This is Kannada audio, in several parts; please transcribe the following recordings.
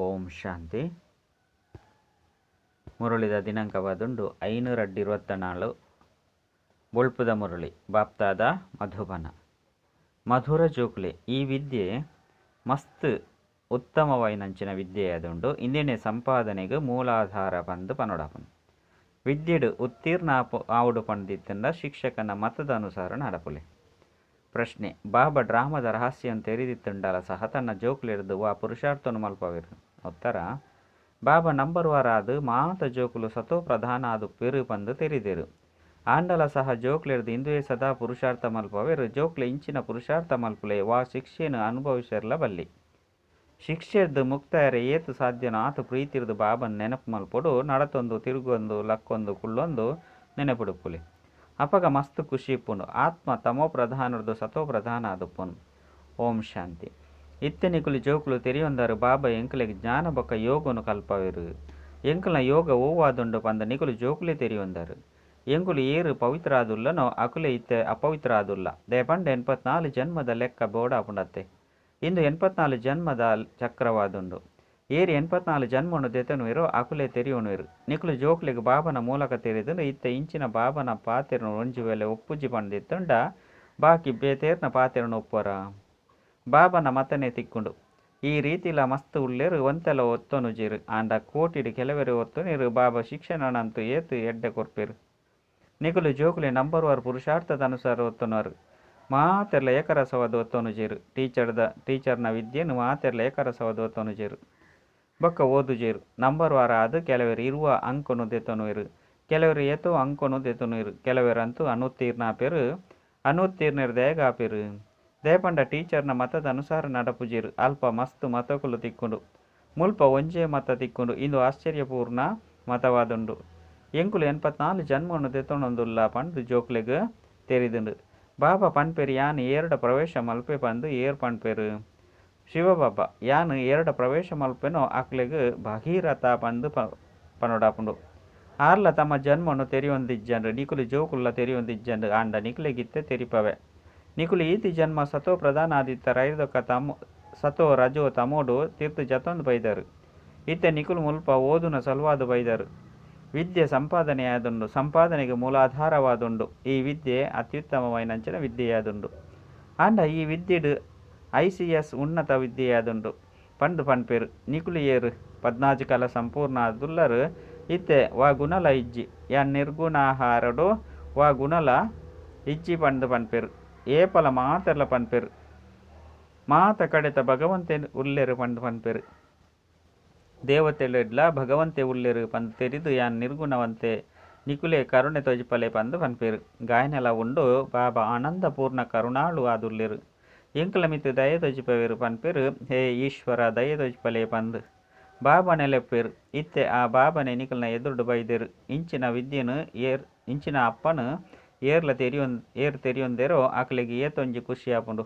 ಓಂ ಶಾಂತಿ. ಮುರಳಿದ ದಿನಾಂಕವಾದುಂಡು 524 ಬೊಳ್ಪುದ ಮುರಳಿ ಬಾಪ್ತಾದ ಮಧುಬನ. ಮಧುರ ಜೋಕ್ಲೆ ಈ ವಿದ್ಯೆ ಮಸ್ತ್ ಉತ್ತಮವಾಯಿನಂಚಿನ ವಿದ್ಯೆಯಾದುಂಡು ಇಂದಿನ ಸಂಪಾದನೆಗೆ ಮೂಲಾಧಾರ ಬಂದು ಪನೊಡಪನು. ವಿದ್ಯೆಡು ಉತ್ತೀರ್ಣ ಆವುಡು ಪಂಡಿತಂಡ ಶಿಕ್ಷಕನ ಮತದ ಅನುಸಾರ ನಡಪುಲೆ. ಪ್ರಶ್ನೆ: ಬಾಬಾ ಡ್ರಾಮದ ರಹಸ್ಯಂ ತೆರೆದಿತ್ತುಂಡಲ ಸಹ ತನ್ನ ಜೋಕುಲಿಡ್ದು ವಾ ಪುರುಷಾರ್ಥನು ಮಲ್ಪವಿರು. ಉತ್ತರ: ಬಾಬಾ ನಂಬರ್ ವಾರಾದು ಮಾತ ಜೋಕುಲು ಸತೋ ಪ್ರಧಾನ ಅದು ಪೆರು ಪಂದು ತೆರಿದೆರು. ಆಂಡಲ ಸಹ ಜೋಕ್ಲೆಡ್ದು ಇಂದುವೆ ಸದಾ ಪುರುಷಾರ್ಥ ಮಲ್ಪವೆರು. ಜೋಕ್ಲೆ ಇಂಚಿನ ಪುರುಷಾರ್ಥ ಮಲ್ಪುಲೆ ವಾ ಶಿಕ್ಷೆಯನ್ನು ಅನುಭವಿಸಿರಲ ಬಲ್ಲಿ. ಶಿಕ್ಷೆದ್ದು ಮುಕ್ತಾಯರ ಏತು ಸಾಧ್ಯನೋ ಆತು ಪ್ರೀತಿರ್ದು ಬಾಬನ್ ನೆನಪು ಮಲ್ಪೊಡು ನಡತೊಂದು ತಿರುಗೊಂದು ಲಕ್ಕೊಂದು ಕುಳ್ಳೊಂದು ನೆನಪುಡುಪುಲೆ. ಅಪಗ ಮಸ್ತ್ ಖುಷಿ ಇಪ್ಪುಂಡು. ಆತ್ಮ ತಮೋ ಪ್ರಧಾನರದು ಸತೋ ಪ್ರಧಾನ ಆದುಪ್ಪುನು. ಓಂ ಶಾಂತಿ. ಇತ್ತೆನಿಕುಲು ಜೋಕುಲು ತೆರಿಯೊಂದರು ಬಾಬಾ ಎಂಕಲೆಗೆ ಜ್ಞಾನ ಬೊಕ್ಕ ಯೋಗನು ಕಲ್ಪವೆರು. ಎಂಕಲ್ನ ಯೋಗ ಓವಾದುಂಡು ಪಂದ ನಿಕುಲು ಜೋಕುಲೆ ತೆರಿಯೊಂದರು. ಎಂಕುಲು ಏರು ಪವಿತ್ರ ಆದುಲ್ಲನೋ ಅಕುಲೆ ಇತ್ತೆ ಅಪವಿತ್ರ ಆದುಲ್ಲ. ದೇಪಂಡ 84 ಜನ್ಮದ ಲೆಕ್ಕ ಬೋಡಾಪುಂಡತ್ತೆ. ಇಂದು 84 ಜನ್ಮದ ಚಕ್ರವಾದುಂಡು. ಏರಿ 84 ಜನ್ಮನು ದೆತನುವಿರೋ ಅಕುಲೆ ತೆರಿಯೋನುವಿರು. ನಿಕುಲು ಜೋಕ್ಲೆಗೆ ಬಾಬನ ಮೂಲಕ ತೆರೆದು ಇತ್ತ ಇಂಚಿನ ಬಾಬನ ಪಾತೆರನು ಒಂಜಿ ವೇಳೆ ಒಪ್ಪುಜಿ ಪಂದಿತ್ತುಂಡ ಬಾಕಿ ಬೇತೇರ್ನ ಪಾತೆರನು ಒಪ್ಪರ ಬಾಬನ ಮತನೆ ತಿಕ್ಕುಂಡು. ಈ ರೀತಿಲ ಮಸ್ತ್ ಉಳ್ಳೆರು ಒಂತೆಲ ಒತ್ತೊನುಜಿರು. ಆಂಡ ಕೋಟಿಡು ಕೆಲವೆರು ಒತ್ತೊನಿರು ಬಾಬಾ ಶಿಕ್ಷಣನಂತೂ ಏತು ಎಡ್ಡೆ ಕೊರ್ಪೆರು. ನಿಕುಲು ಜೋಕುಲೆ ನಂಬರ್ ವಾರ್ ಪುರುಷಾರ್ಥದ ಅನುಸಾರ ಒತ್ತೊನರು. ಮಾತೆರ್ಲ ಏಕರಸವಾದ ಒತ್ತೊನುಜೇರು. ಟೀಚರ್ನ ವಿದ್ಯೆನು ಮಾತೆರ್ಲ ಏಕರಸವಾದ ಒತ್ತೊನುಜೇರು. ಬೊಕ್ಕ ಓದುಜೇರು. ನಂಬರ್ ವಾರ ಅದು ಕೆಲವರು ಇರುವ ಅಂಕನು ದೆತೊನುವೆರು. ಕೆಲವರು ಏತೋ ಅಂಕನು ದೆತೊನುವೆರು. ಕೆಲವರಂತೂ ಅನುತ್ತೀರ್ಣ ಆಪೆರು. ಅನುತ್ತೀರ್ಣರು ದೇಗ ಆಪೆರು. ದೇಪಂಡ ಟೀಚರ್ನ ಮತದ ಅನುಸಾರ ನಡಪುಜೇರು. ಅಲ್ಪ ಮಸ್ತ್ ಮತಕುಲು ತಿಕ್ಕುಂಡು. ಮುಲ್ಪ ಒಂಜೇ ಮತ ತಿಕ್ಕುಂಡು. ಇಂದು ಆಶ್ಚರ್ಯಪೂರ್ಣ ಮತವಾದುಂಡು. ಎಂಕುಲು 84 ಜನ್ಮನು ದೆತೊನೊಂದುಲ್ಲ ಪಂದು ಜೋಕ್ಲೆಗ್ ತೆರಿದುಂಡು. ಬಾಬಾ ಪನ್ಪೆರು ಯಾನು ಏರಡ ಪ್ರವೇಶ ಮಲ್ಪೆ ಪಂದು ಏರ್ ಪನ್ಪೆರು. ಶಿವಬಾಬಾ ಯಾನು ಏರಡ ಪ್ರವೇಶ ಮಲ್ಪೆನೋ ಅಕ್ಲೆಗ್ ಭಗೀರಥ ಪಂದು ಪನೊಡಾಪುಂಡು. ಆರ್ಲ ತಮ್ಮ ಜನ್ಮನು ತೆರಿಯೊಂದಿಜ್ಜಂಡು. ನಿಕುಲು ಜೋಕುಲ್ಲ ತೆರಿಯೊಂದಿಜ್ಜಂಡು. ಆಂಡ ನಿಕುಲೆಗಿತ್ತೆ ತೆರಿಪವೆ. ನಿಕುಲು ಈತಿ ಜನ್ಮ ಸತೋ ಪ್ರಧಾನ ಆದಿತ್ತ ರೈದೊಕ್ಕ ಸತೋ ರಜೋ ತಮೋಡು ತೀರ್ತು ಜತೊಂದು ಬೈದರು. ಇತ್ತೆ ನಿಕುಲು ಮುಲ್ಪ ಓದುನ ಸಲುವಾದು ಬೈದರು. ವಿದ್ಯೆ ಸಂಪಾದನೆಯಾದುಂಡು. ಸಂಪಾದನೆಗೆ ಮೂಲಾಧಾರವಾದುಂಡು. ಈ ವಿದ್ಯೆ ಅತ್ಯುತ್ತಮವಾಯಿನಂಚಿನ ವಿದ್ಯೆಯಾದುಂಡು. ಆಂಡ ಈ ವಿದ್ಯೆಡು ICS ಉನ್ನತ ವಿದ್ಯೆಯಾದುಂಡು ಪಂಡು ಪನ್ಪೆರು. ನಿಕುಲು ಏರು 14 ಕಲ ಸಂಪೂರ್ಣ ಆದುಲ್ಲರು. ಇತ್ತೆ ವಾ ಗುಣಲ ಇಜ್ಜಿ ಯಾನ್ ನಿರ್ಗುಣಾಹಾರಡು ವಾ ಗುಣಲ ಇಜ್ಜಿ ಪಂಡು ಪನ್ಪೆರು. ಏಪಲ ಮಾತೆರ್ಲ ಪನ್ಪೆರು. ಮಾತ ಕಡೆತ ಭಗವಂತೆ ಉಲ್ಲೆರು ಪಂಡು ಪನ್ಪೆರು. ದೇವತೆಲೆಡ್ಲ ಭಗವಂತೆ ಉಲ್ಲೆರು ಪಂದು ತೆರಿದು ಯಾನ್ ನಿರ್ಗುಣವಂತೆ ನಿಕುಲೆ ಕರುಣೆ ತೊಜಿಪಲೆ ಪಂದು ಪನ್ಪೆರು. ಗಾಯನೆಲ ಉಂಡು ಬಾಬಾ ಆನಂದಪೂರ್ಣ ಕರುಣಾಳು ಆದುಲ್ಲೆರು. ಎಂಕಲ ಮಿತ್ತು ದಯೆ ತೊಜಿಪವೆರು ಪನ್ಪೆರು. ಹೇ ಈಶ್ವರ ದಯೆ ತೊಜಿಪಲೆ ಪಂದು ಬಾಬಾ ನೆಲೆಪ್ಪೆರು. ಇತ್ತೆ ಆ ಬಾಬನೆ ನಿಕಲ್ನ ಎದುರುಡು ಬೈದೆರು. ಇಂಚಿನ ವಿದ್ಯೆನು ಇಂಚಿನ ಅಪ್ಪನು ಏರ್ ತೆರಿಯೊಂದೆರೋ ಅಕ್ಲೆಗೆ ಏತೊಂಜಿ ಖುಷಿ ಆಪುಂಡು.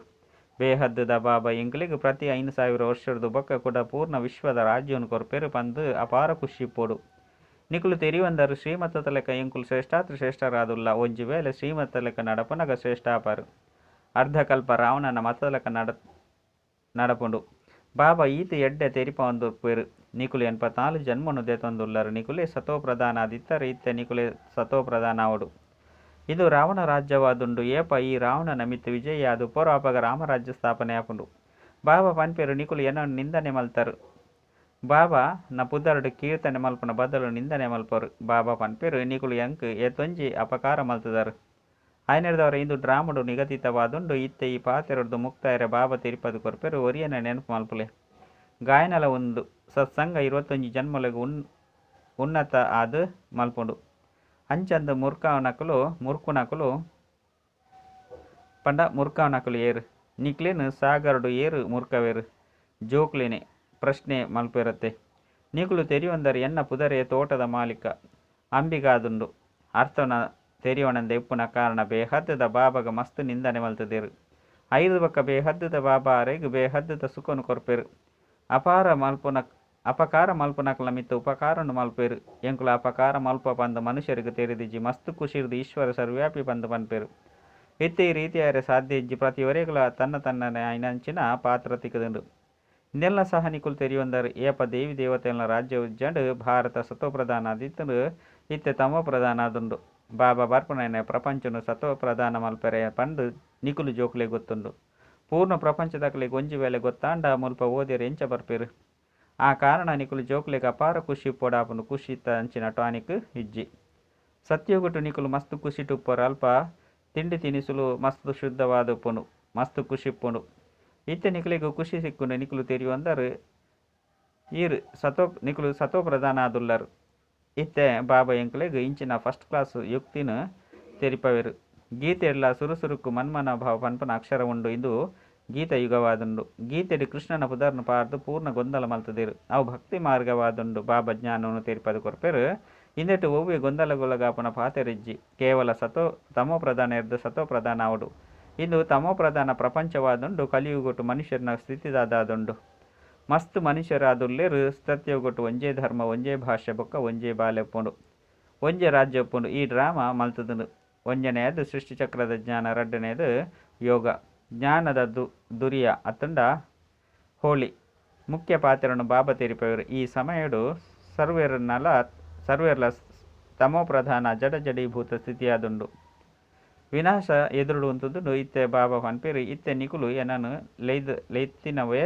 ಬೇಹದ್ದದ ಬಾಬಾ ಎಂಕಲಿಗೆ ಪ್ರತಿ 5000 ವರ್ಷದ್ದು ಬೊಕ್ಕ ಕೂಡ ಪೂರ್ಣ ವಿಶ್ವದ ರಾಜ್ಯವನ್ನು ಕೊರ್ಪೆರು ಪಂದು ಅಪಾರ ಖುಷಿ ಪೋಡು. ನಿಕುಲು ತೆರಿಯೊಂದರು ಶ್ರೀಮತದ ಲೆಕ್ಕ ಎಂಕುಲು ಶ್ರೇಷ್ಠಾತ್ರ ಶ್ರೇಷ್ಠರಾದುಲ್ಲ. ಒಂಜಿ ವೇಳೆ ಶ್ರೀಮತ ಲೆಕ್ಕ ನಡಪನಗ ಶ್ರೇಷ್ಠ ಆಪಾರು. ಅರ್ಧಕಲ್ಪ ರಾವಣನ ಮತದ ಲೆಕ್ಕ ನಡಪುಂಡು. ಬಾಬಾ ಈತ ಎಡ್ಡೆ ತೆರಿಪ ಒಂದುಪ್ಪೆರು. ನಿಕುಲು 84 ಜನ್ಮನು ದೆತೊಂದುಲ್ಲರು. ನಿಕುಲೆ ಸತೋ ಪ್ರಧಾನ ಆದಿತ್ತರ ಇತ್ತೆ ನಿಕುಲೆ ಸತೋ ಪ್ರಧಾನ ಆವಡು. ಇದು ರಾವಣ ರಾಜ್ಯವಾದುಂಡು. ಏಪ ಈ ರಾವಣನ ಮಿತ್ತು ವಿಜಯ ಅದು ಪೊರ ಅಪಗ ರಾಮರಾಜ್ಯ ಸ್ಥಾಪನೆ ಆಪುಂಡು. ಬಾಬಾ ಪನ್ಪೆರು ನಿಕುಲು ಏನನ್ನು ನಿಂದನೆ ಮಲ್ತರು. ಬಾಬಾ ನ ಪುದರುಡು ಕೀರ್ತನೆ ಮಲ್ಪನ ಬದಲು ನಿಂದನೆ ಮಲ್ಪರು. ಬಾಬಾ ಪನ್ಪೆರು ನಿಕುಲು ಎಂಕ್ ಏತೊಂಜಿ ಅಪಕಾರ ಮಲ್ತದರು. ಆಯ್ನೆಡ್ದವರ ಇಂದು ಡ್ರಾಮಡು ನಿಗದಿತವಾದುಂಡು. ಇತ್ತೆ ಈ ಪಾತೆರದ್ದು ಮುಕ್ತಾಯರ ಬಾಬಾ ತಿರುಪದು ಕೊರ್ಪೆರು ಒರಿಯನ ನೆನಪು ಮಲ್ಪುಲೆ. ಗಾಯನಲ ಒಂದು ಸತ್ಸಂಗ 21 ಜನ್ಮಲೆಗು ಉನ್ನತ ಆದು ಮಲ್ಪುಂಡು. ಅಂಚಂದು ಮುರ್ಕುನಕುಲು ಪಂಡ ಮುರ್ಕವನಕುಲು ಏರು. ನಿಕ್ಲೆನು ಸಾಗರಡು ಏರು ಮುರ್ಕವೆರು. ಜೋಕ್ಲೆನೆ ಪ್ರಶ್ನೆ ಮಲ್ಪೆರತ್ತೆ. ನಿಕುಲು ತೆರಿಯೊಂದರು ಎನ್ನ ಪುದರೆಯ ತೋಟದ ಮಾಲೀಕ ಅಂಬಿಗಾದುಂಡು. ಅರ್ಥನ ತೆರಿಯೋಣಂದ ಎಪ್ಪುನ ಕಾರಣ ಬೇಹದ್ದದ ಬಾಬಾಗ ಮಸ್ತ್ ನಿಂದನೆ ಮಲ್ತದೇರು. 5 ಬೊಕ್ಕ ಬೇಹದ್ದದ ಬಾಬಾ ಅರೆಗು ಬೇಹದ್ದದ ಸುಖನು ಕೊರ್ಪೆರು. ಅಪಕಾರ ಮಲ್ಪನಕಲ ಮಿತ್ತ ಉಪಕಾರನು ಮಲ್ಪೆರು. ಎಂಕುಲ ಅಪಕಾರ ಮಲ್ಪ ಪಂದು ಮನುಷ್ಯರಿಗೆ ತೆರೆದಿಜ್ಜಿ ಮಸ್ತ್ ಖುಷಿರ್ದು ಈಶ್ವರ ಸರ್ವ್ಯಾಪಿ ಪಂದು ಪನ್ಪೆರು. ಇತ್ತೆ ಈ ರೀತಿಯಾರೆ ಸಾಧ್ಯ ಇಜ್ಜಿ ಪ್ರತಿ ಒರೆಗುಲ ತನ್ನ ಐನಂಚಿನ ಪಾತ್ರ ತಿಕ್ಕದುಂಡು. ಇಂದೆಲ್ಲ ಸಹ ನಿಕುಲು ತೆರಿಯೊಂದರು ಏಪ ದೇವಿ ದೇವತೆಗಳ ರಾಜ್ಯ ಉಜ್ಜಂಡು ಭಾರತ ಸತೋ ಪ್ರಧಾನ ಆದಿತ್ತು ಇತ್ತೆ ತಮೋ ಪ್ರಧಾನ ಆದುಂಡು. ಬಾಬಾ ಬರ್ಪುನೈನ ಪ್ರಪಂಚನು ಸತೋ ಪ್ರಧಾನ ಮಲ್ಪೆರೆ ಪಂಡು ನಿಕುಲು ಜೋಕುಲೆ ಗೊತ್ತುಂಡು. ಪೂರ್ಣ ಪ್ರಪಂಚದಕಲೆಗ್ ಒಂಜಿ ವೇಳೆ ಗೊತ್ತಾಂಡ ಮುಲ್ಪ ಓದಿಯರು ಎಂಚ ಬರ್ಪೆರು. ಆ ಕಾರಣ ನಿಕುಲು ಜೋಕುಲೆಗ್ ಅಪಾರ ಖುಷಿ ಪೋಡಾಪುಂಡು. ಖುಷಿ ಅಂಚಿನ ಟಾನಿಕ್ ಇಜ್ಜಿ ಸತ್ಯೋಗುಟ್ಟು ನಿಕುಲು ಮಸ್ತ್ ಖುಷಿ ಟುಪ್ಪರು. ಅಲ್ಪ ತಿಂಡಿ ತಿನಿಸುಲು ಮಸ್ತ್ ಶುದ್ಧವಾದುಪ್ಪುಂಡು. ಮಸ್ತ್ ಖುಷಿಪ್ಪುಂಡು. ಇತ್ತೆ ನಿಕುಲಿಗೂ ಖುಷಿ ಸಿಕ್ಕುಂಡು. ನಿಕುಲು ತೆರಿಯೊಂದರು ನಿಕುಲು ಸತೋ ಪ್ರಧಾನ ಆದುಲ್ಲರು. ಇತ್ತೆ ಬಾಬಾ ಎಂಕುಲೆಗ್ ಇಂಚಿನ ಫಸ್ಟ್ ಕ್ಲಾಸ್ ಯುಕ್ತಿನ ತೆರಿಪವೆರು. ಗೀತೆಡ್ಲ ಸುರುಸುರುಕ್ಕು ಮನ್ಮನ ಭಾವ ಪನ್ಪನ ಅಕ್ಷರ ಉಂಡು. ಇಂದು ಗೀತ ಯುಗವಾದುಂಡು. ಗೀತೆಡು ಕೃಷ್ಣನ ಪುದರ್ನು ಪಾರ್ದು ಪೂರ್ಣ ಗೊಂದಲ ಮಲ್ತದಿರು. ಅವು ಭಕ್ತಿ ಮಾರ್ಗವಾದುಂಡು. ಬಾಬಾ ಜ್ಞಾನವನ್ನು ತೆರಿಪದು ಕೊರ್ಪೆರು. ಇಂದೆಟ್ಟು ಒವ್ವೆ ಗೊಂದಲಗೊಳಗಾಪನ ಪಾತೆರಿಜ್ಜಿ ಕೇವಲ ತಮೋ ಪ್ರಧಾನ ಇರ್ದು ಸತೋ ಪ್ರಧಾನ ಅವಡು. ಇಂದು ತಮೋ ಪ್ರಧಾನ ಪ್ರಪಂಚವಾದುಂಡು. ಕಲಿಯುಗೊಟ್ಟು ಮನುಷ್ಯರನ ಸ್ಥಿತಿದಾದುಂಡು. ಮಸ್ತ್ ಮನುಷ್ಯರಾದುಲ್ಲೇರು. ಸತ್ಯೋಗೊಟ್ಟು ಒಂಜೇ ಧರ್ಮ ಒಂಜೇ ಭಾಷೆ ಬೊಕ್ಕ ಒಂಜೇ ಬಾಲೆ ಒಪ್ಪುಂಡು. ಒಂಜೇ ರಾಜ್ಯ ಒಪ್ಪುಂಡು. ಈ ಡ್ರಾಮಾ ಮಲ್ತದುಂಡು. ಒಂಜನೆಯದು ಸೃಷ್ಟಿಚಕ್ರದ ಜ್ಞಾನ, ಎರಡನೇದು ಯೋಗ ಜ್ಞಾನದ ದುರಿಯ ಅತ್ತಂಡ ಹೋಳಿ ಮುಖ್ಯ ಪಾತ್ರವನ್ನು ಬಾಬಾ ತೆರಿಪವರು. ಈ ಸಮಯಡು ಸರ್ವೇರ್ಲ ತಮೋ ಪ್ರಧಾನ ಜಡ ಜಡೀಭೂತ ಸ್ಥಿತಿಯಾದುಂಡು. ವಿನಾಶ ಎದುರುಡು ಉಂತುದು. ಇತ್ತೆ ಬಾಬಾ ಪನ್ಪೇರು ಇತ್ತೆ ನಿಕುಲು ಏನನು ಲೈತ್ತಿನವೇ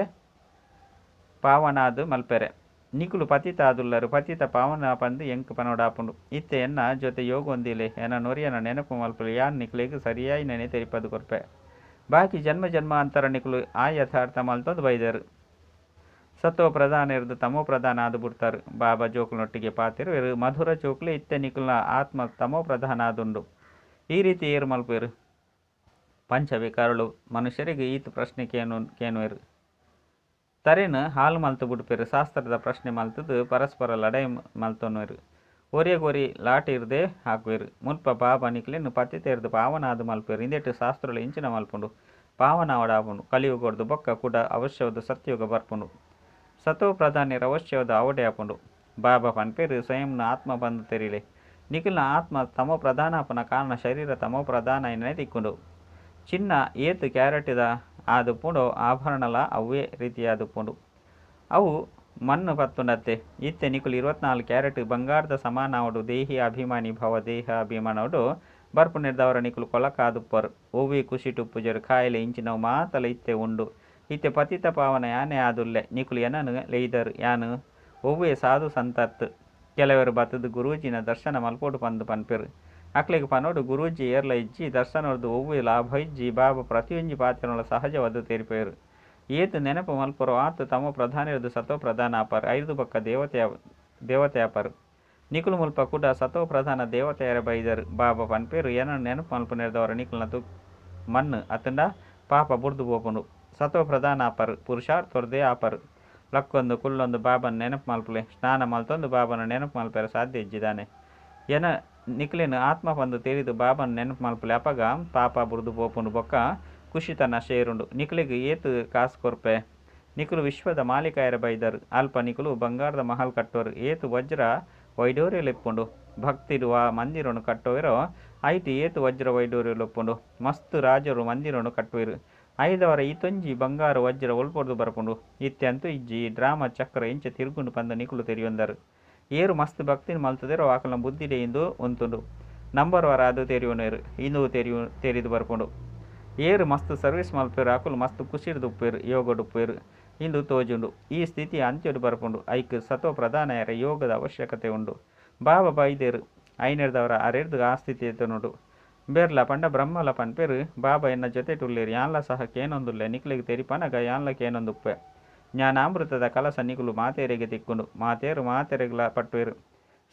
ಪಾವನಾದು ಮಲ್ಪೆರೆ. ನಿಕುಲು ಪತಿತ ಆದುಲ್ಲರು. ಪತಿತ ಪಾವನ ಪಂದು ಎಂಕ್ ಪನೋಡಾಪುಂಡು. ಇತ್ತೆ ಎನ್ನ ಜೊತೆ ಯೋಗ ಹೊಂದಿಲೆ ಎನ್ನ ನೊರಿಯನ ನೆನಪು ಮಲ್ಪಲು ಯಾನ್ ನಿಕುಲಿಗೆ ಸರಿಯಾಗಿ ನೆನೆ ತೆರಿಪದು ಕೊರ್ಪೆ. ಬಾಕಿ ಜನ್ಮ ಜನ್ಮಾಂತರ ನಿಕುಲು ಆ ಯಥಾರ್ಥ ಮಲ್ತೊಂದು ಬೈದರು. ಸತೋ ಪ್ರಧಾನ ಇರ್ದು ತಮೋ ಪ್ರಧಾನ ಆದು ಬಿಡ್ತಾರು. ಬಾಬಾ ಜೋಕುಲನೊಟ್ಟಿಗೆ ಪಾತಿರುವೆರು. ಮಧುರ ಜೋಕುಲೆ ಇತ್ತೆ ನಿಕುಲ್ನ ಆತ್ಮ ತಮೋ ಪ್ರಧಾನ ಆದುಂಡು. ಈ ರೀತಿ ಏರು ಮಲ್ಪೇರು. ಪಂಚವಿಕಾರಳು ಮನುಷ್ಯರಿಗೆ ಈತ ಪ್ರಶ್ನೆ ಕೇನುವೆರು. ತರೇನು ಹಾಲು ಮಲ್ತು ಬಿಡ್ಪೇರು. ಶಾಸ್ತ್ರದ ಪ್ರಶ್ನೆ ಮಲ್ತದು ಪರಸ್ಪರ ಲಡೈ ಮಲ್ತೊನ್ನುವೆರು. ಒರಿಯಗೊರಿ ಲಾಟಿ ಇರ್ದೆ ಹಾಕುವೆರು. ಮುಲ್ಪ ಬಾಬಾ ನಿಕುಲೆನು ಪತಿತ ಇರ್ದು ಪಾವನಾದು ಮಲ್ಪೇರು. ಇಂದೆಟ್ಟು ಶಾಸ್ತ್ರಗಳು ಇಂಚಿನ ಮಲ್ಪುಂಡು. ಪಾವನ ಅವಡಾಪುಂಡು. ಕಲಿಯುಗೊಡ್ದು ಬೊಕ್ಕ ಕೂಡ ಅವಶ್ಯವಾದ ಸತ್ಯೋಗ ಬರ್ಪುಂಡು. ಸತೋ ಪ್ರಧಾನಿರ ಅವಶ್ಯವಾದ ಅವಡೆ ಆಪುಂಡು. ಬಾಬಾ ಪನ್ಪೇರು ಸ್ವಯಂನ ಆತ್ಮ ಬಂದು ತೆರಿಲೆ. ನಿಖಿಲ್ನ ಆತ್ಮ ತಮೋ ಪ್ರಧಾನಪನ ಕಾರಣ ಶರೀರ ತಮೋ ಪ್ರಧಾನ ಎನ್ನೇ ತಿಕ್ಕೊಂಡು. ಚಿನ್ನ ಏತು ಕ್ಯಾರೆಟಿದ ಆದುಪ್ಪುಂಡು. ಆಭರಣಲ ಅವೇ ರೀತಿಯಾದುಪ್ಪುಂಡು. ಅವು ಮಣ್ಣು ಪತ್ತುಂಡತ್ತೆ. ಇತ್ತೆ ನಿಕುಲು 24 ಕ್ಯಾರೆಟ್ ಬಂಗಾರದ ಸಮಾನ ಅವಡು. ದೇಹಿ ಅಭಿಮಾನಿ ಭವ ದೇಹ ಅಭಿಮಾನವಡು ಬರ್ಪುನಿರ್ದವರ ನಿಕುಲು ಕೊಲಕಾದುಪ್ಪರು. ಒವ್ವೆ ಖುಷಿ ಟುಪ್ಪುಜರು. ಕಾಯಿಲೆ ಇಂಚಿನವು ಮಾತಲ ಇತ್ತೆ ಉಂಡು. ಇತ್ತೆ ಪತಿತ ಪಾವನ ಯಾನೆ ಆದುಲ್ಲೆ. ನಿಕುಲು ಏನನು ಲೆಯ್ದರು ಯಾನು ಒವ್ವೆ ಸಾಧು ಸಂತತ್. ಕೆಲವರು ಬತ್ತದು ಗುರೂಜಿನ ದರ್ಶನ ಮಲ್ಪೋಡು ಪಂದು ಪನ್ಪೆರು. ಅಕ್ಲೆಗ್ ಪನೋಡು ಗುರೂಜಿ ಏರ್ಲ ಇಜ್ಜಿ ದರ್ಶನವರ್ದು ಒವ್ವೆ ಲಾಭ ಇಜ್ಜಿ ಬಾಬಾ ಪ್ರತಿಯೊಂಜಿ ಪಾತ್ರಗಳ ಸಹಜವಾದ ತೆರಿಪೇರು. ಏತು ನೆನಪು ಮಲ್ಪರು ಆತು ತಮೋ ಪ್ರಧಾನ ಇರ್ದು ಸತೋ ಪ್ರಧಾನ ಆಪರು. 5 ಪಕ್ಕ ದೇವತೆ ಆಪರು. ನಿಕುಲು ಮುಲ್ಪ ಕೂಡ ಸತೋ ಪ್ರಧಾನ ದೇವತೆಯರ ಬೈದರು. ಬಾಬಾ ಪನ್ಪೇರು ಏನನ್ನು ನೆನಪು ಮಲ್ಪನಿರ್ದವರ ನಿಕುಲ್ನ ಮಣ್ಣು ಅತ್ತಂಡ ಪಾಪ ಬುಡ್ದು ಬೋಪುಂಡು. ಸತೋ ಪ್ರಧಾನ ಆಪರು. ಪುರುಷಾರ್ಥರ್ದೇ ಆಪರು. ಲಕ್ಕೊಂದು ಕುಲ್ಲೊಂದು ಬಾಬನ ನೆನಪು ಮಲ್ಪಲೆ. ಸ್ನಾನ ಮಲ್ತೊಂದು ಬಾಬನ ನೆನಪು ಮಲ್ಪೆರ ಸಾಧ್ಯ ಇಜ್ಜಿದಾನೆ. ಏನ ನಿಕುಲಿನ ಆತ್ಮ ಬಂದು ತೆರಿದು ಬಾಬನ ನೆನಪು ಮಲ್ಪಲೆ ಅಪಗ ಪಾಪ ಬುಡ್ದು ಬೋಪುಂಡು ಬೊಕ್ಕ ಖುಷಿತನ ಶೇರುಂಡು. ನಿಕುಲಿಗೆ ಏತು ಕಾಸು ಕೊರ್ಪೆ. ನಿಕುಲು ವಿಶ್ವದ ಮಾಲೀಕಾಯರ ಬೈದರು. ಅಲ್ಪ ನಿಕುಲು ಬಂಗಾರದ ಮಹಲ್ ಕಟ್ಟೋರು. ಏತು ವಜ್ರ ವೈಡೂರ್ಯಲಿಪ್ಪುಂಡು. ಭಕ್ತಿರುವ ಮಂದಿರನು ಕಟ್ಟೋವಿರೋ ಐತಿ ಏತು ವಜ್ರ ವೈಡೂರ್ಯಲಿಪ್ಪುಂಡು. ಮಸ್ತ್ ರಾಜರು ಮಂದಿರನು ಕಟ್ಟುವಿರು. ಐದವರ ಈತೊಂಜಿ ಬಂಗಾರ ವಜ್ರ ಒಲ್ಪೊಡ್ದು ಬರಪುಂಡು. ಇತ್ತೆಂತೂ ಇಜ್ಜಿ ಡ್ರಾಮಾ ಚಕ್ರ ಇಂಚ ತಿರುಗುಂಡು ಪಂದ ನಿಕುಲು ತೆರಿಯೊಂದರು. ಏರು ಮಸ್ತ್ ಭಕ್ತಿನ ಮಲ್ತದಿರೋ ಆಕಲ ಬುದ್ಧಿಡೆ ಇಂದು ಉಂತುಂಡು. ನಂಬರ್ ವರ ಅದು ತೆರಿಯೋನೇರು ಇಂದು ತೆರಿದು ಬರ್ಪುಂಡು. ಏರು ಮಸ್ತ್ ಸರ್ವಿಸ್ ಮಲ್ಪೇರು. ಆಕಲು ಮಸ್ತ್ ಖುಷಿಡ್ದು ಉಪ್ಪೇರು. ಯೋಗಡು ಉಪ್ಪೇರು ಇಂದು ತೋಜುಂಡು. ಈ ಸ್ಥಿತಿ ಅಂತ್ಯಡು ಬರ್ಪುಂಡು. ಐಕ್ ಸತೋ ಪ್ರಧಾನಯರ ಯೋಗದ ಅವಶ್ಯಕತೆ ಉಂಡು. ಬಾಬಾ ಬೈದೇರು ಐನೆರ್ದವರ ಅರೆರ್ದು ಆ ಸ್ಥಿತಿ ಎತ್ತನುಂಡು. ಬೇರ್ಲ ಪಂಡ ಬ್ರಹ್ಮಲ ಪನ್ಪೇರು. ಬಾಬಾ ಎನ್ನ ಜೊತೆ ಟುಲ್ಲೇರು. ಯಾನ್ಲ ಸಹ ಕೇನೊಂದುಲ್ಲೆ. ನಿಕ್ಲಿಗೆ ತೆರಿಪನಗ ಯಾನ್ಲ ಕೇನೊಂದುಪ್ಪೆ. ಜ್ಞಾನಾಮೃತದ ಕಲಸ ನಿಕುಲು ಮಾತೇರೆಗೆ ತಿಕ್ಕುಂಡು. ಮಾತೆರೆಗ್ಲ ಪಟ್ಟುವೆರು.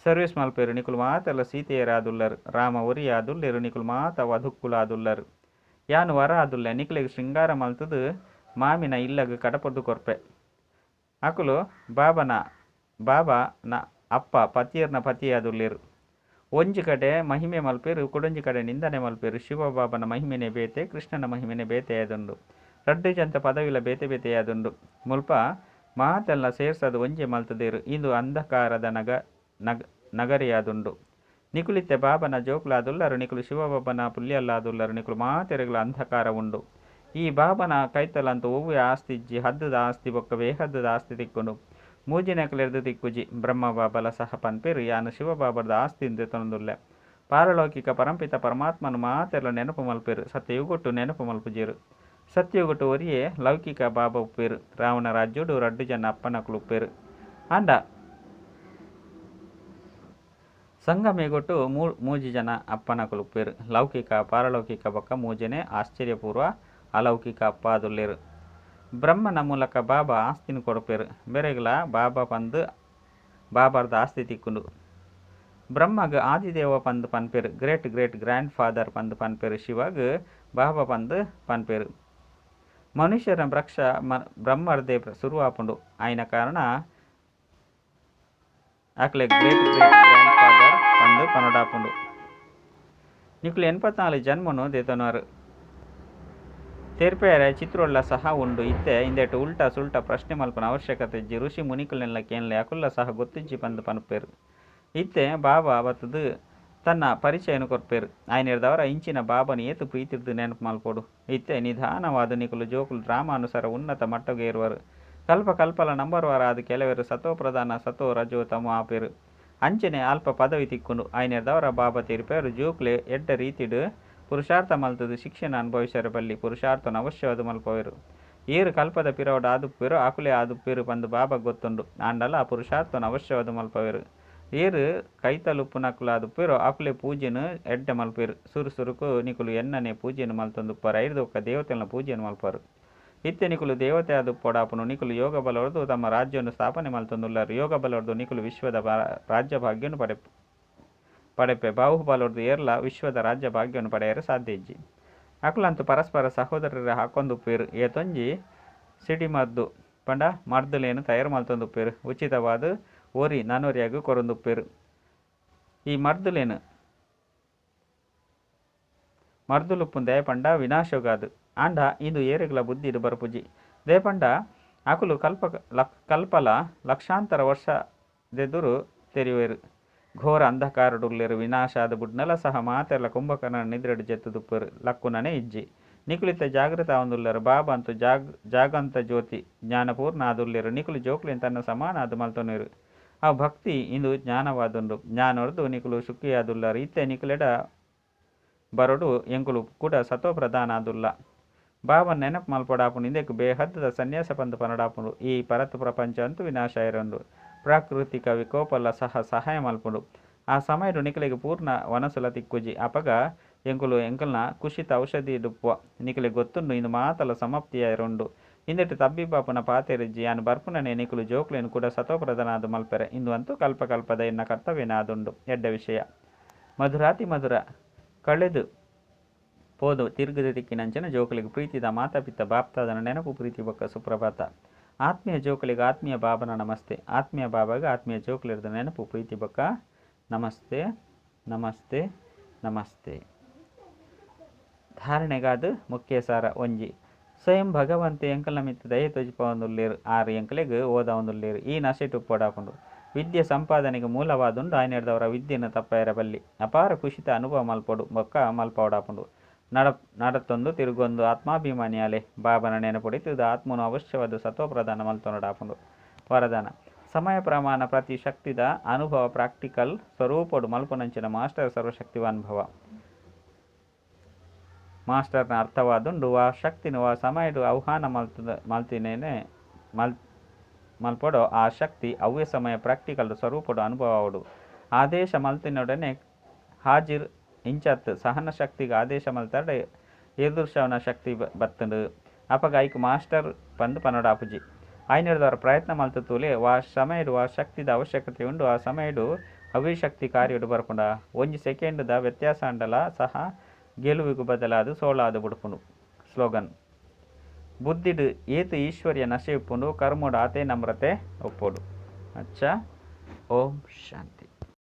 ಸರ್ವಿಸ್ ಮಲ್ಪೇರು. ನಿಕುಲು ಮಾತೆಲ್ಲ ಸೀತೆಯರಾದುಲ್ಲರು. ರಾಮ ಒರಿಯ ಆದುಲ್ಲೇರು. ನಿಕುಲು ಮಾತ ವಧುಕ್ಕುಲ ಆದುಲ್ಲರು. ಯಾನು ವರ ಆದುಲ್ಲೆ. ನಿಕುಲಿಗೆ ಶೃಂಗಾರ ಮಲ್ತದು ಮಾಮಿನ ಇಲ್ಲಗ ಕಡಪೊಡ್ದು ಕೊರ್ಪೆ. ಅಕುಲು ಬಾಬಾನ ಅಪ್ಪ ಪತಿಯರ್ನ ಪತಿಯಾದುಲ್ಲೇರು. ಒಂಜಿ ಕಡೆ ಮಹಿಮೆ ಮಲ್ಪೇರು. ಕೊಡೊಂಜಿ ಕಡೆ ನಿಂದನೆ ಮಲ್ಪೇರು. ಶಿವಬಾಬನ ಮಹಿಮೆನೆ ಬೇತೆ ಕೃಷ್ಣನ ಮಹಿಮೆನೆ ಬೇತೆಯಾದುಂಡು. ರಡ್ಡು ಜಂತ ಪದವಿಲ ಬೇತೆ ಬೇತೆಯಾದುಂಡು. ಮುಲ್ಪ ಮಾತೆಲ್ಲ ಸೇರ್ಸದು ಒಂಜೆ ಮಲ್ತದೇರು. ಇಂದು ಅಂಧಕಾರದ ನಗರಿಯಾದುಂಡು. ನಿಕುಲಿತ್ತೆ ಬಾಬನ ಜೋಕುಲಾದುಲ್ಲರು. ನಿಕುಲು ಶಿವಬಾಬನ ಪುಲ್ಯಲ್ಲಾದುಲ್ಲರು. ನಿಕುಲು ಮಾತೆರೆಗಳ ಅಂಧಕಾರ ಉಂಡು. ಈ ಬಾಬನ ಕೈತಲಂತೂ ಒವ್ವೆ ಆಸ್ತಿ ಇಜ್ಜಿ ಹದ್ದದ ಆಸ್ತಿ ಬೊಕ್ಕ ಬೇಹದ್ದದ ಆಸ್ತಿ ತಿಕ್ಕೊಂಡು ಮೂಜಿನೆಕಲೆರ್ದು ತಿಕ್ಕುಜಿ ಬ್ರಹ್ಮ ಬಾಬಲ ಸಹ ಪನ್ಪೇರು ಯಾನು ಶಿವಬಾಬರದ ಆಸ್ತಿಯಿಂದ ತೊಂದುಲ್ಲೆ ಪಾರಲೌಕಿಕ ಪರಂಪಿತ ಪರಮಾತ್ಮನು ಮಾತೆಲ್ಲ ನೆನಪು ಮಲ್ಪೇರು ಸತ್ಯಯುಗೊಟ್ಟು ನೆನಪು ಮಲ್ಪುಜೇರು ಸತ್ಯಯುಗೊಟ್ಟು ಒರಿಯೇ ಲೌಕಿಕ ಬಾಬ ಉಪ್ಪೇರು ರಾವಣ ರಾಜ್ಯೋಡು ರಡ್ಡು ಜನ ಅಪ್ಪನಕಲು ಉಪ್ಪೇರು ಅಂಡ ಸಂಗಮೇಗೊಟ್ಟು ಮೂಜಿ ಜನ ಅಪ್ಪನಕಲು ಉಪ್ಪೇರು ಲೌಕಿಕ ಪಾರಲೌಕಿಕ ಬೊಕ್ಕ ಮೂಜನೆ ಆಶ್ಚರ್ಯಪೂರ್ವ ಅಲೌಕಿಕ ಅಪ್ಪ ಅದುಲ್ಲೇರು ಬ್ರಹ್ಮನ ಮೂಲಕ ಬಾಬಾ ಆಸ್ತಿನ ಕೊಡಪೇರು ಬೆರೆಗಲ ಬಾಬಾ ಪಂದು ಬಾಬಾರ್ದ ಆಸ್ತಿ ತಿಕ್ಕುಂಡು ಬ್ರಹ್ಮಗ Adideva ಪಂದು ಪನ್ಪೇರು great great grand father ಪಂದು ಪನ್ಪೇರು ಶಿವಗ್ ಬಾಬಾ ಪಂದು ಪನ್ಪೇರು ಮನುಷ್ಯರ ವೃಕ್ಷ ಬ್ರಹ್ಮರ್ದೇ ಶುರುವಾಪುಂಡು ಆಯ್ನ ಕಾರಣ ಅಕ್ಲೆ ಗ್ರೇಟ್ ಗ್ರೇಟ್ ಗ್ರ್ಯಾಂಡ್ ಫಾದರ್ ಪಂದು ಪನೊಡಾಪುಂಡು ನಿಕ್ಲು 84 ಜನ್ಮನು ದೇತನವರು ತೆರ್ಪೇರ ಚಿತ್ರೋಳ್ಳ ಸಹ ಉಂಡು ಇತ್ತೆ ಇಂದೆಟ್ಟು ಉಲ್ಟಾ ಸುಲ್ಟಾ ಪ್ರಶ್ನೆ ಮಲ್ಪನ ಅವಶ್ಯಕತೆ ಇಜ್ಜಿ ಋಷಿ ಮುನಿಕುಲೆಲ್ಲ ಕೇನ್ಲೆ ಅಕುಲ್ಲ ಸಹ ಗೊತ್ತಿಜ್ಜಿ ಪಂದು ಪನ್ಪೇರು ಇತ್ತೆ ಬಾಬಾ ಅವತ್ತದು ತನ್ನ ಪರಿಚಯನು ಕೊರ್ಪೇರು ಆಯ್ನಿರ್ದವರ ಇಂಚಿನ ಬಾಬನ ಏತು ಪ್ರೀತಿರ್ದು ನೆನಪು ಮಲ್ಪೋಡು ಇತ್ತೆ ನಿಧಾನವಾದ ನಿಕುಲು ಜೋಕುಲು ಡ್ರಾಮಾನುಸಾರ ಉನ್ನತ ಮಟ್ಟಗೆ ಇರುವರು ಕಲ್ಪ ಕಲ್ಪಲ ನಂಬರ್ವಾರ ಆದ ಕೆಲವರು ಸತೋ ಪ್ರಧಾನ ಸತೋ ರಜೋ ತಮೋ ಆಪೇರು ಅಂಚನೆ ಅಲ್ಪ ಪದವಿ ತಿಕ್ಕೊಂಡು ಆಯ್ನಿರ್ದವರ ಬಾಬಾ ತೀರ್ಪೇರು ಜೋಕ್ಲೆ ಎಡ್ಡ ರೀತಿಡು ಪುರುಷಾರ್ಥ ಮಲ್ತದು ಶಿಕ್ಷಣ ಅನುಭವಿಸರ ಬಲ್ಲಿ ಪುರುಷಾರ್ಥನ ಅವಶ್ಯವಾದ ಮಲ್ಪವೇರು ಏರು ಕಲ್ಪದ ಪಿರವಡ ಆದುಪ್ಪೇರು ಆಕುಲೆ ಆದುಪ್ಪೇರು ಪಂದು ಬಾಬಾ ಗೊತ್ತುಂಡು ಆಂಡಲ ಆ ಪುರುಷಾರ್ಥನ ಅವಶ್ಯವಾದ ಮಲ್ಪವೇರು ಏರು ಕೈತಲುಪ್ಪು ನಕುಲು ಆದುಪ್ಪೇರು ಆಕುಲೆ ಪೂಜೆನು ಎಡ್ಡೆ ಮಲ್ಪೇರು ಸುರುಕು ನಿಕುಲು ಎನ್ನನೆ ಪೂಜೆನು ಮಲ್ತೊಂದುಪ್ಪರ ಐದು ಒಕ್ಕ ದೇವತೆನ ಪೂಜೆನು ಮಲ್ಪರು ಇತ್ತೆ ನಿಕುಲು ದೇವತೆ ಆದುಪ್ಪೊಡಾಪನು ನಿಕುಲು ಯೋಗ ಬಲವರ್ದು ತಮ್ಮ ರಾಜ್ಯವನ್ನು ಸ್ಥಾಪನೆ ಮಲ್ತೊಂದುಲ್ಲರು ಯೋಗ ಬಲವರ್ದು ನಿಕುಲು ವಿಶ್ವದ ರಾಜ್ಯ ಭಾಗ್ಯನು ಪಡೆಪೆ ಬಾಹುಬಲರ್ದು ಏರ್ಲ ವಿಶ್ವದ ರಾಜ್ಯ ಭಾಗ್ಯವನ್ನು ಪಡೆಯಲು ಸಾಧ್ಯ ಇಜ್ಜಿ ಅಕುಲಂತೂ ಪರಸ್ಪರ ಸಹೋದರರ ಹಾಕೊಂದುಪ್ಪೇರು ಏತೊಂಜಿ ಸಿಡಿಮದ್ದು ಪಂಡ ಮರ್ದುಲೇನು ತಯಾರು ಮಲ್ತೊಂದುಪ್ಪೇರು ಉಚಿತವಾದ ಓರಿ ನಾನೂರಿಯಾಗೂ ಕೊರೊಂದುಪ್ಪೇರು ಈ ಮರ್ದುಲುಪ್ಪು ದೇಪಂಡ ವಿನಾಶಗಾದು ಆಂಡ ಇದು ಏರುಗಳ ಬುದ್ಧಿಡು ಬರಪುಜಿ ದೇಪಂಡ ಅಕುಲು ಕಲ್ಪಲ ಲಕ್ಷಾಂತರ ವರ್ಷದೆದುರು ತೆರೆಯುವರು ಘೋರ ಅಂಧಕಾರಡುಲ್ಲೇರು ವಿನಾಶ ಆದ ಬುಡ್ನಲ ಸಹ ಮಾತೆಲ್ಲ ಕುಂಭಕರ್ಣ ನಿದ್ರೆಡು ಜೆತ್ತುದುಪ್ಪರು ಲಕ್ಕುನನೇ ಇಜ್ಜಿ ನಿಕುಲಿತ ಜಾಗೃತ ಆವಂದುಲ್ಲೇರು ಬಾಬಾ ಅಂತೂ ಜಾಗಂತ ಜ್ಯೋತಿ ಜ್ಞಾನಪೂರ್ಣ ಆದುಲ್ಲೇರು ನಿಕುಲು ಜೋಕ್ಲಿನ ತನ್ನ ಸಮಾನ ಆದು ಮಲ್ತೊನೀರು ಆ ಭಕ್ತಿ ಇಂದು ಜ್ಞಾನವಾದುಂಡು ಜ್ಞಾನೊರ್ದು ನಿಕುಲು ಸುಖಿಯಾದುಲ್ಲಾರು ಇತ್ತೆ ನಿಕುಲೆಡ ಬರಡು ಎಂಕುಲು ಕೂಡ ಸತೋ ಪ್ರಧಾನ ಆದುಲ್ಲ ಬಾಬನ ನೆನಪು ಮಲ್ಪೊಡಾಪುಂಡು ಇಂದೆಕ್ ಬೇಹದ್ದದ ಸನ್ಯಾಸ ಪಂದು ಪನಡಾಪುಂಡು ಈ ಪರತು ಪ್ರಪಂಚ ಅಂತೂ ವಿನಾಶ ಇರಂಡು ಪ್ರಾಕೃತಿಕ ವಿಕೋಪಲ ಸಹ ಸಹಾಯ ಮಲ್ಪುಂಡು ಆ ಸಮಯಡು ನಿಕಲಿಗೆ ಪೂರ್ಣ ವನಸುಲ ತಿಕ್ಕುಜಿ ಅಪಗ ಎಂಕಲ್ನ ಕುಶಿತ ಔಷಧಿ ಡುಪ್ಪುವ ನಿಕಲಿಗೆ ಗೊತ್ತುಂಡು ಇಂದು ಮಾತಲ ಸಮಾಪ್ತಿಯ ಇರುಂಡು ಇಂದೆಟ್ಟು ತಬ್ಬಿಬಾಪುನ ಪಾತೆರಿಜ್ಜಿ ಯಾನು ಬರ್ಪುನನೆ ನಿಕುಲು ಜೋಕ್ಲೇನು ಕೂಡ ಸತೋಪ್ರಧಾನಾದ ಮಲ್ಪೆರೆ ಇಂದು ಅಂತೂ ಕಲ್ಪಕಲ್ಪದ ಎನ್ನ ಕರ್ತವ್ಯನಾದುಂಡು ಎಡ್ಡ ವಿಷಯ ಮಧುರಾತಿ ಮಧುರ ಕಳೆದು ಪೋದು ತಿರುಗದ ದಿಕ್ಕಿನಂಚನ ಜೋಕಲಿಗೆ ಪ್ರೀತಿದ ಮಾತಾಪಿತ್ತ ಬಾಪ್ತಾದನ ನೆನಪು ಪ್ರೀತಿ ಬೊಕ್ಕ ಸುಪ್ರಭಾತ ಆತ್ಮೀಯ ಜೋಕಲಿಗೆ ಆತ್ಮೀಯ ಬಾಬನ ನಮಸ್ತೆ ಆತ್ಮೀಯ ಬಾಬಾಗ ಆತ್ಮೀಯ ಜೋಕಲಿರ್ದ ನೆನಪು ಪ್ರೀತಿ ಬೊಕ್ಕ ನಮಸ್ತೆ ನಮಸ್ತೆ ನಮಸ್ತೆ ಧಾರಣೆಗಾದು ಮುಖ್ಯ ಸಾರ ಒಂಜಿ ಸ್ವಯಂ ಭಗವಂತೆ ಎಂಕಲ್ನ ಮಿತ್ತ ದಯ ತೊಜಿಪವಂದುಲ್ಲೇರು ಆರು ಎಂಕಲೆಗೆ ಓದವಂದುಲ್ಲೇರು ಈ ನಶೆಟು ಪೋಡಾಪುಂಡು ವಿದ್ಯೆ ಸಂಪಾದನೆಗೆ ಮೂಲವಾದುಂಡು ಆಯ್ನೆಡ್ದವರ ವಿದ್ಯೆಯನ್ನು ತಪ್ಪಯಿರಬಲ್ಲಿ ಅಪಾರ ಕುಶಿತ ಅನುಭವ ಮಲ್ಪೊಡು ಬೊಕ್ಕ ಮಲ್ಪೋಡಾಪುಂಡು ನಡತ್ತೊಂದು ತಿರುಗೊಂದು ಆತ್ಮಾಭಿಮಾನಿಯಾಲೆ ಬಾಬನ ನೆನಪುಡಿತು ಆತ್ಮನು ಅವಶ್ಯವಾದ ಸತ್ವಪ್ರಧಾನ ಮಲ್ತೊನಡಾಪುಂಡು ವರದಾನ ಸಮಯ ಪ್ರಮಾಣ ಪ್ರತಿ ಶಕ್ತಿದ ಅನುಭವ ಪ್ರಾಕ್ಟಿಕಲ್ ಸ್ವರೂಪಡು ಮಲ್ಪುನಂಚಿನ ಮಾಸ್ಟರ್ ಸರ್ವಶಕ್ತಿವಾನ್ ಭವ ಮಾಸ್ಟರ್ನ ಅರ್ಥವಾದುಂಡು ಆ ಶಕ್ತಿನ ಆ ಸಮಯಡು ಆಹ್ವಾನ ಮಲ್ತಿನೇನೆ ಮಲ್ಪೊಡು ಆ ಶಕ್ತಿ ಅವ್ಯ ಸಮಯ ಪ್ರಾಕ್ಟಿಕಲ್ ಸ್ವರೂಪಡು ಅನುಭವಡು ಆದೇಶ ಮಲ್ತಿನೊಡನೆ ಹಾಜಿರ್ ಇಂಚತ್ ಸಹನ ಶಕ್ತಿಗೆ ಆದೇಶ ಮಲ್ತಾಡ ಎದುರ್ಶವನ ಶಕ್ತಿ ಬತ್ತಂಡು ಅಪಗ ಐಕ್ ಮಾಸ್ಟರ್ ಪಂದು ಪನೊಡಾಪುಜಿ ಆಯ್ನಿಡ್ದವರ ಪ್ರಯತ್ನ ಮಲ್ತು ತೂಲೆ ಆ ಸಮಯಡು ಆ ಶಕ್ತಿದ ಅವಶ್ಯಕತೆ ಉಂಡು ಆ ಸಮಯಡು ಅವಿಶಕ್ತಿ ಕಾರ್ಯಡು ಬರ್ಪುಂಡ ಒಂಜಿ ಸೆಕೆಂಡ್ದ ವ್ಯತ್ಯಾಸ ಅಂಡಲ ಸಹ ಗೆಲುವಿಗೂ ಬದಲಾದು ಸೋಳಾದು ಬುಡ್ಪುಂಡು ಸ್ಲೋಗನ್ ಬುದ್ಧಿಡು ಏತು ಈಶ್ವರ್ಯ ನಶೆ ಉಪ್ಪುಂಡು ಕರ್ಮೋಡು ಆತೆ ನಮ್ರತೆ ಒಪ್ಪೋಡು ಅಚ್ಚ ಓಂ ಶಾಂತಿ.